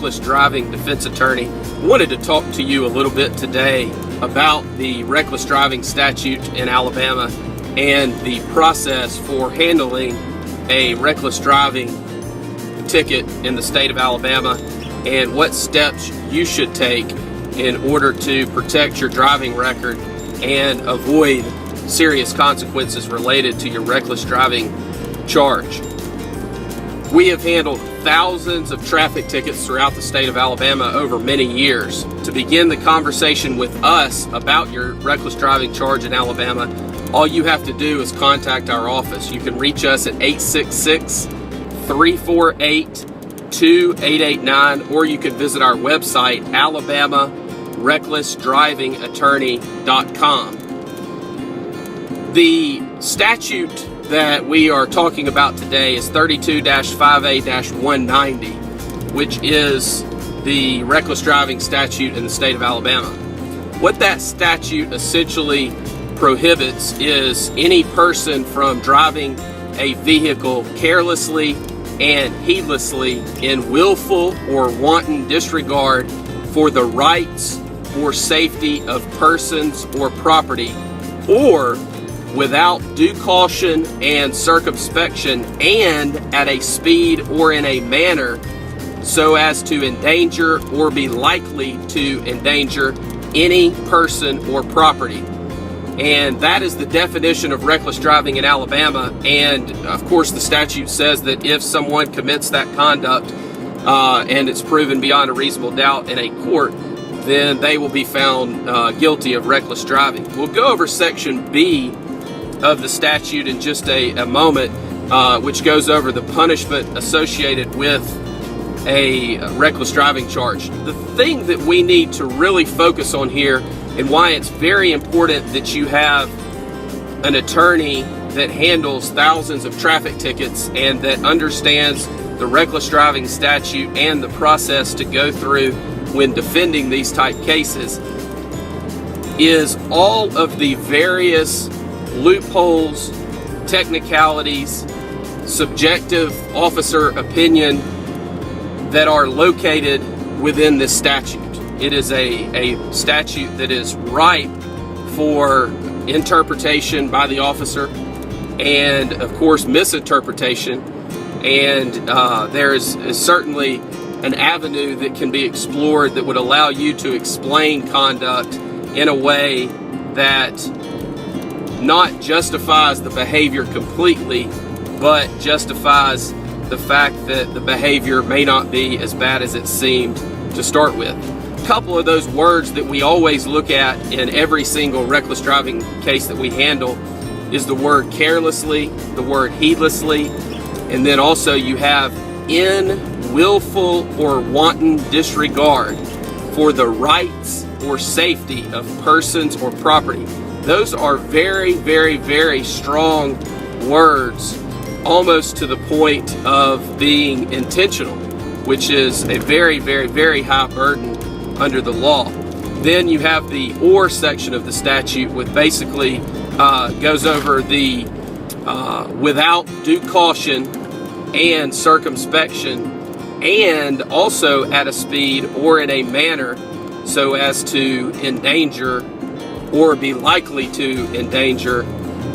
reckless driving defense attorney. Wanted to talk to you a little bit today about the reckless driving statute in Alabama and the process for handling a reckless driving ticket in the state of Alabama, and what steps you should take in order to protect your driving record and avoid serious consequences related to your reckless driving charge. We have handled thousands of traffic tickets throughout the state of Alabama over many years. To begin the conversation with us about your reckless driving charge in Alabama, all you have to do is contact our office. You can reach us at 866-348-2889, or you can visit our website, alabamarecklessdrivingattorney.com. The statute that we are talking about today is 32-5A-190, which is the reckless driving statute in the state of Alabama. What that statute essentially prohibits is any person from driving a vehicle carelessly and heedlessly in willful or wanton disregard for the rights or safety of persons or property, or without due caution and circumspection, and at a speed or in a manner so as to endanger or be likely to endanger any person or property. And that is the definition of reckless driving in Alabama. And of course the statute says that if someone commits that conduct and it's proven beyond a reasonable doubt in a court, then they will be found guilty of reckless driving. We'll go over section B of the statute in just a moment, which goes over the punishment associated with a reckless driving charge. The thing that we need to really focus on here, and why it's very important that you have an attorney that handles thousands of traffic tickets and that understands the reckless driving statute and the process to go through when defending these type cases, is all of the various loopholes, technicalities, subjective officer opinion that are located within this statute. It is a statute that is ripe for interpretation by the officer and, of course, misinterpretation. And there is certainly an avenue that can be explored that would allow you to explain conduct in a way that not justifies the behavior completely, but justifies the fact that the behavior may not be as bad as it seemed to start with. A couple of those words that we always look at in every single reckless driving case that we handle is the word carelessly, the word heedlessly, and then also you have in willful or wanton disregard for the rights or safety of persons or property. Those are very, very, very strong words, almost to the point of being intentional, which is a very, very, very high burden under the law. Then you have the or section of the statute, which basically goes over the without due caution and circumspection, and also at a speed or in a manner so as to endanger or be likely to endanger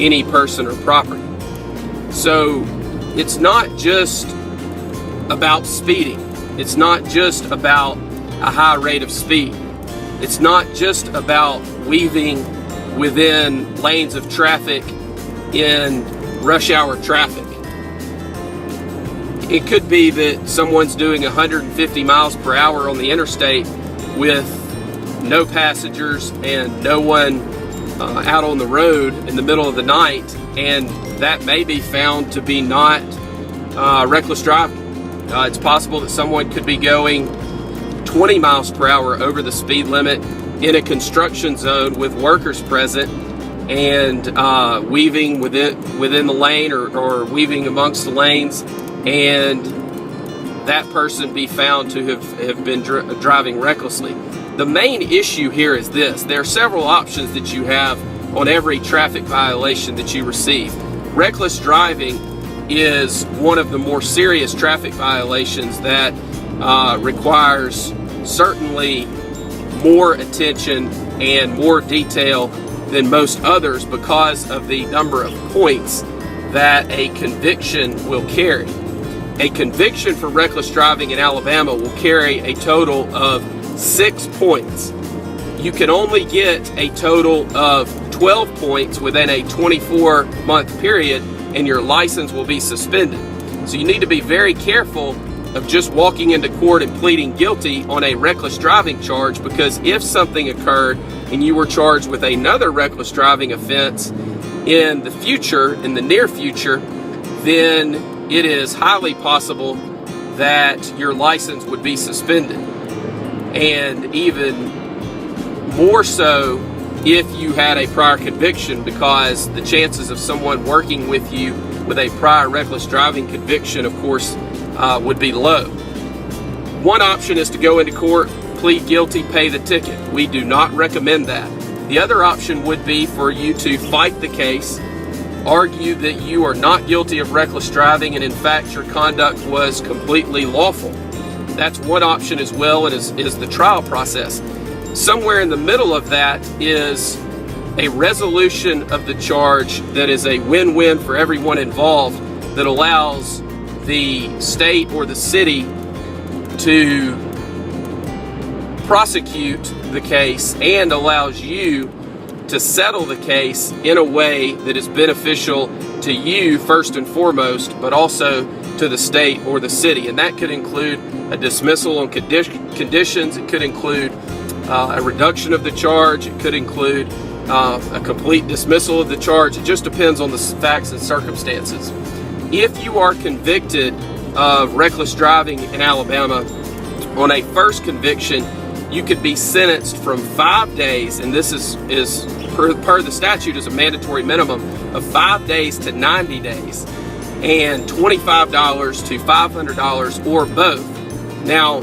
any person or property. So it's not just about speeding. It's not just about a high rate of speed. It's not just about weaving within lanes of traffic in rush hour traffic. It could be that someone's doing 150 miles per hour on the interstate with no passengers and no one out on the road in the middle of the night, and that may be found to be not reckless driving. It's possible that someone could be going 20 miles per hour over the speed limit in a construction zone with workers present and weaving within the lane or weaving amongst the lanes, and that person be found to have been driving recklessly. The main issue here is this: there are several options that you have on every traffic violation that you receive. Reckless driving is one of the more serious traffic violations that requires certainly more attention and more detail than most others because of the number of points that a conviction will carry. A conviction for reckless driving in Alabama will carry a total of 6 points. You can only get a total of 12 points within a 24-month period, and your license will be suspended. So you need to be very careful of just walking into court and pleading guilty on a reckless driving charge, because if something occurred and you were charged with another reckless driving offense in the future, in the near future, then it is highly possible that your license would be suspended. And even more so if you had a prior conviction, because the chances of someone working with you with a prior reckless driving conviction, of course, would be low. One option is to go into court, plead guilty, pay the ticket. We do not recommend that. The other option would be for you to fight the case, argue that you are not guilty of reckless driving and in fact your conduct was completely lawful. That's one option as well, and is the trial process. Somewhere in the middle of that is a resolution of the charge that is a win-win for everyone involved, that allows the state or the city to prosecute the case and allows you to settle the case in a way that is beneficial to you first and foremost, but also to the state or the city. And that could include a dismissal on conditions. It could include a reduction of the charge. It could include a complete dismissal of the charge. It just depends on the facts and circumstances. If you are convicted of reckless driving in Alabama on a first conviction, you could be sentenced from 5 days, and this is per the statute is a mandatory minimum of 5 days to 90 days, and $25 to $500 or both. Now,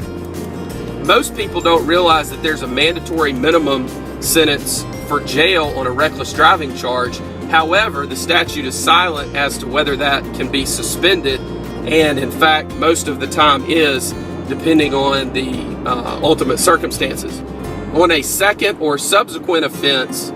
most people don't realize that there's a mandatory minimum sentence for jail on a reckless driving charge. However, the statute is silent as to whether that can be suspended, and in fact, most of the time is, depending on the ultimate circumstances. On a second or subsequent offense,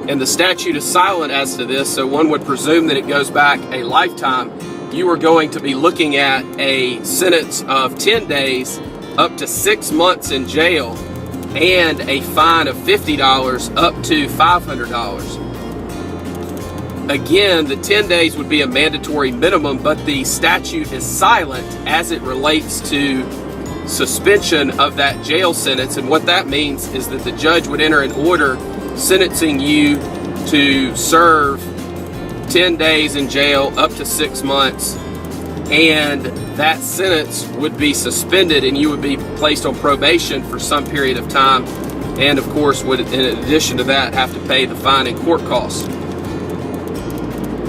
and the statute is silent as to this, so one would presume that it goes back a lifetime, you are going to be looking at a sentence of 10 days up to 6 months in jail and a fine of $50 up to $500. Again, the 10 days would be a mandatory minimum, but the statute is silent as it relates to suspension of that jail sentence. And what that means is that the judge would enter an order sentencing you to serve 10 days in jail up to 6 months, and that sentence would be suspended and you would be placed on probation for some period of time, and of course would, in addition to that, have to pay the fine and court costs.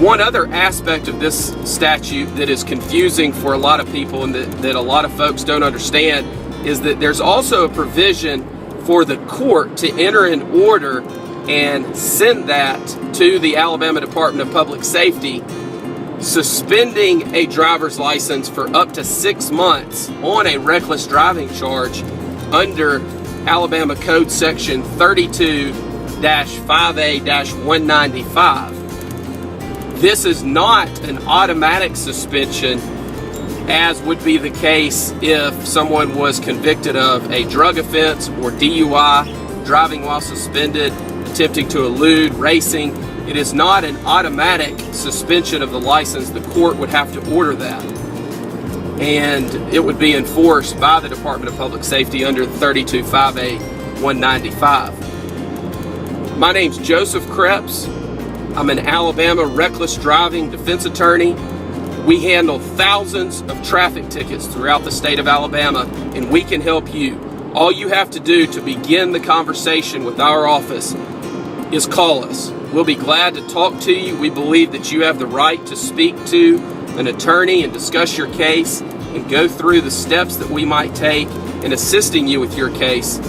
One other aspect of this statute that is confusing for a lot of people and that a lot of folks don't understand is that there's also a provision for the court to enter an order and send that to the Alabama Department of Public Safety, suspending a driver's license for up to 6 months on a reckless driving charge under Alabama Code Section 32-5A-195. This is not an automatic suspension, as would be the case if someone was convicted of a drug offense or DUI, driving while suspended, attempting to elude, racing. It is not an automatic suspension of the license. The court would have to order that, and it would be enforced by the Department of Public Safety under 32-5A-195. My name's Joseph Kreps. I'm an Alabama reckless driving defense attorney. We handle thousands of traffic tickets throughout the state of Alabama, and we can help you. All you have to do to begin the conversation with our office is call us. We'll be glad to talk to you. We believe that you have the right to speak to an attorney and discuss your case and go through the steps that we might take in assisting you with your case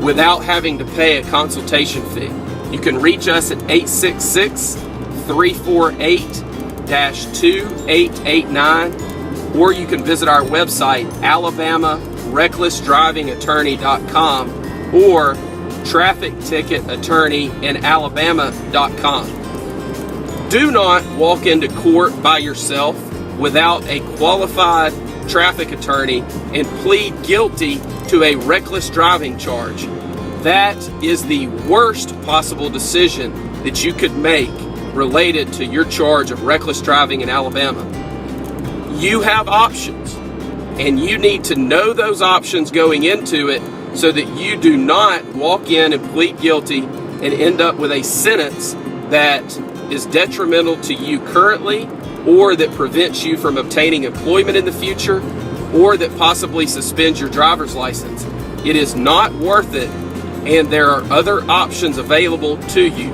without having to pay a consultation fee. You can reach us at 866-348-2889, or you can visit our website, alabamarecklessdrivingattorney.com or trafficticketattorneyinalabama.com. Do not walk into court by yourself without a qualified traffic attorney and plead guilty to a reckless driving charge. That is the worst possible decision that you could make related to your charge of reckless driving in Alabama. You have options, and you need to know those options going into it so that you do not walk in and plead guilty and end up with a sentence that is detrimental to you currently, or that prevents you from obtaining employment in the future, or that possibly suspends your driver's license. It is not worth it, and there are other options available to you.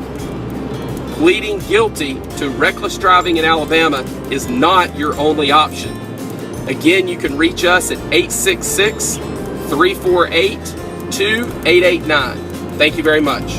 Pleading guilty to reckless driving in Alabama is not your only option. Again, you can reach us at 866-348-2889. Thank you very much.